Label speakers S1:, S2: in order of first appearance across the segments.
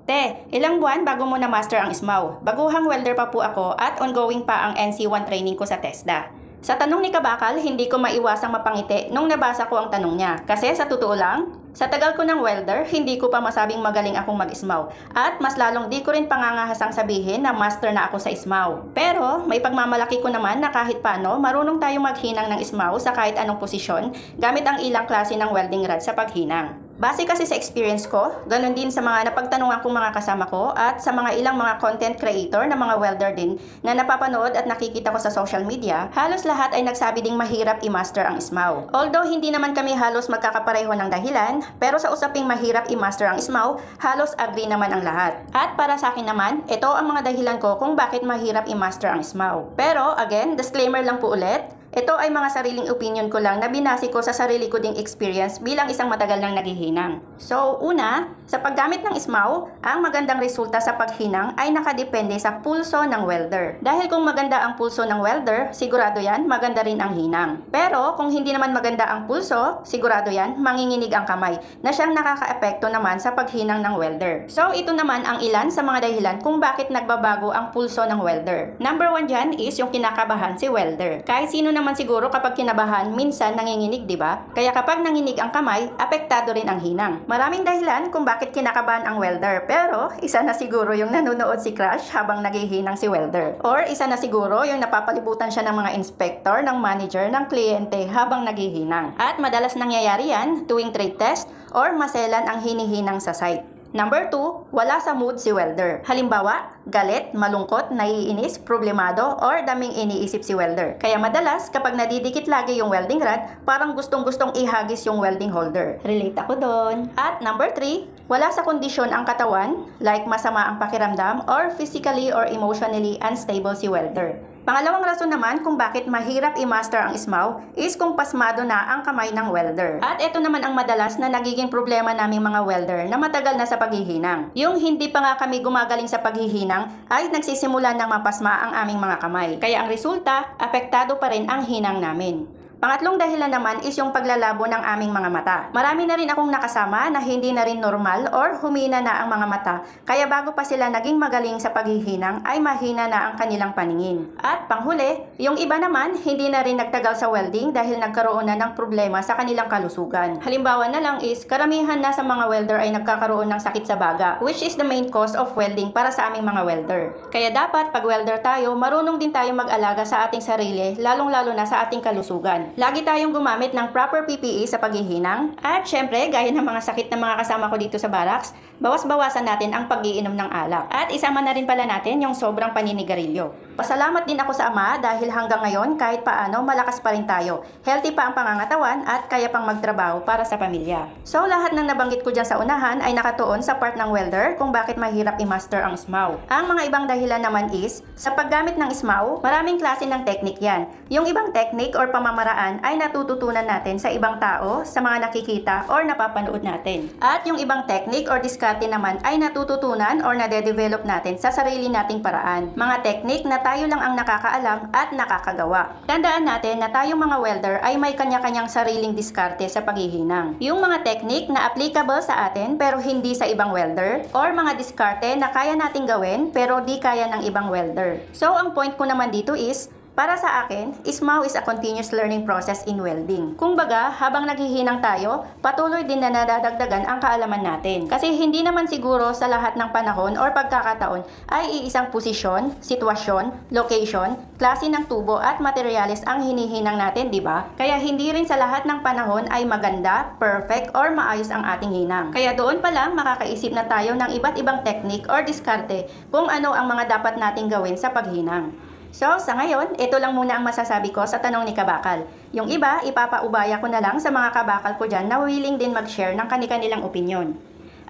S1: Te, ilang buwan bago mo na-master ang SMAW? Baguhang welder pa po ako at ongoing pa ang NC1 training ko sa TESDA. Sa tanong ni Kabakal, hindi ko maiwasang mapangiti nung nabasa ko ang tanong niya. Kasi sa totoo lang, sa tagal ko ng welder, hindi ko pa masabing magaling akong mag-SMAW. At mas lalong di ko rin pangangahasang sabihin na master na ako sa SMAW. Pero may pagmamalaki ko naman na kahit paano, marunong tayong maghinang ng SMAW sa kahit anong posisyon gamit ang ilang klase ng welding rod sa paghinang. Base kasi sa experience ko, ganun din sa mga napagtanungan kong mga kasama ko at sa mga ilang mga content creator na mga welder din na napapanood at nakikita ko sa social media, halos lahat ay nagsabi ding mahirap i-master ang SMAW. Although hindi naman kami halos magkakapareho ng dahilan, pero sa usaping mahirap i-master ang SMAW, halos agree naman ang lahat. At para sa akin naman, ito ang mga dahilan ko kung bakit mahirap i-master ang SMAW. Pero again, disclaimer lang po ulit, ito ay mga sariling opinion ko lang na binase ko sa sarili ko ding experience bilang isang matagal nang naghihinang. So, una, sa paggamit ng SMAW, ang magandang resulta sa paghinang ay nakadepende sa pulso ng welder. Dahil kung maganda ang pulso ng welder, sigurado yan, maganda rin ang hinang. Pero kung hindi naman maganda ang pulso, sigurado yan, manginginig ang kamay na siyang nakakaepekto naman sa paghinang ng welder. So, ito naman ang ilan sa mga dahilan kung bakit nagbabago ang pulso ng welder. Number 1 dyan is yung kinakabahan si welder. Kahit sino naman siguro kapag kinabahan, minsan nanginginig, di ba? Kaya kapag nanginig ang kamay, apektado rin ang hinang. Maraming dahilan kung bakit kinakabahan ang welder, pero isa na siguro yung nanonood si Crush habang naghihinang si welder. Or isa na siguro yung napapalibutan siya ng mga inspector, ng manager, ng kliyente habang naghihinang. At madalas nangyayari yan tuwing trade test or maselan ang hinihinang sa site. Number 2, wala sa mood si welder. Halimbawa, galit, malungkot, naiinis, problemado, or daming iniisip si welder. Kaya madalas, kapag nadidikit lagi yung welding rod, parang gustong-gustong ihagis yung welding holder. Relate ako doon. At number 3, wala sa kondisyon ang katawan, like masama ang pakiramdam, or physically or emotionally unstable si welder. Pangalawang rason naman kung bakit mahirap i-master ang SMAW is kung pasmado na ang kamay ng welder. At ito naman ang madalas na nagiging problema naming mga welder na matagal na sa paghihinang. Yung hindi pa nga kami gumagaling sa paghihinang ay nagsisimula ng mapasma ang aming mga kamay. Kaya ang resulta, apektado pa rin ang hinang namin. Pangatlong dahilan naman is yung paglalabo ng aming mga mata. Marami na rin akong nakasama na hindi na rin normal or humina na ang mga mata, kaya bago pa sila naging magaling sa paghihinang ay mahina na ang kanilang paningin. At panghuli, yung iba naman hindi na rin nagtagal sa welding dahil nagkaroon na ng problema sa kanilang kalusugan. Halimbawa na lang is karamihan na sa mga welder ay nagkakaroon ng sakit sa baga, which is the main cause of welding para sa aming mga welder. Kaya dapat pag welder tayo, marunong din tayo mag-alaga sa ating sarili, lalong-lalo na sa ating kalusugan. Lagi tayong gumamit ng proper PPE sa paghihinang. At syempre, gaya ng mga sakit ng mga kasama ko dito sa barracks, bawas-bawasan natin ang pag-iinom ng alak. At isama na rin pala natin yung sobrang paninigarilyo. Pasalamat din ako sa Ama dahil hanggang ngayon kahit paano malakas pa rin tayo. Healthy pa ang pangangatawan at kaya pang magtrabaho para sa pamilya. So lahat ng nabanggit ko dyan sa unahan ay nakatuon sa part ng welder kung bakit mahirap i-master ang SMAW. Ang mga ibang dahilan naman is, sa paggamit ng SMAW, maraming klase ng technique yan. Yung ibang technique or pamamaraan ay natututunan natin sa ibang tao, sa mga nakikita or napapanood natin. At yung ibang technique or diskarte naman ay natututunan or nade-develop natin sa sarili nating paraan. Mga technique na tayo lang ang nakakaalam at nakakagawa. Tandaan natin na tayong mga welder ay may kanya-kanyang sariling diskarte sa paghihinang. Yung mga technique na applicable sa atin pero hindi sa ibang welder, or mga diskarte na kaya nating gawin pero di kaya ng ibang welder. So ang point ko naman dito is, para sa akin, SMAW is a continuous learning process in welding. Kung baga, habang naghihinang tayo, patuloy din na nadadagdagan ang kaalaman natin. Kasi hindi naman siguro sa lahat ng panahon or pagkakataon ay iisang posisyon, sitwasyon, location, klase ng tubo at materyales ang hinihinang natin, di ba? Kaya hindi rin sa lahat ng panahon ay maganda, perfect, or maayos ang ating hinang. Kaya doon pa lang makakaisip na tayo ng iba't ibang technique or diskarte kung ano ang mga dapat nating gawin sa paghinang. So, sa ngayon, ito lang muna ang masasabi ko sa tanong ni Kabakal. Yung iba, ipapaubaya ko na lang sa mga kabakal ko dyan na willing din mag-share ng kanilang opinion.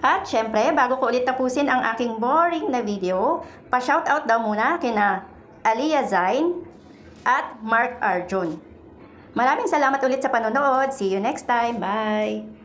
S1: At syempre, bago ko ulit tapusin ang aking boring na video, pa-shoutout daw muna kina Aliyah Zain at Mark Arjun. Maraming salamat ulit sa panonood. See you next time. Bye!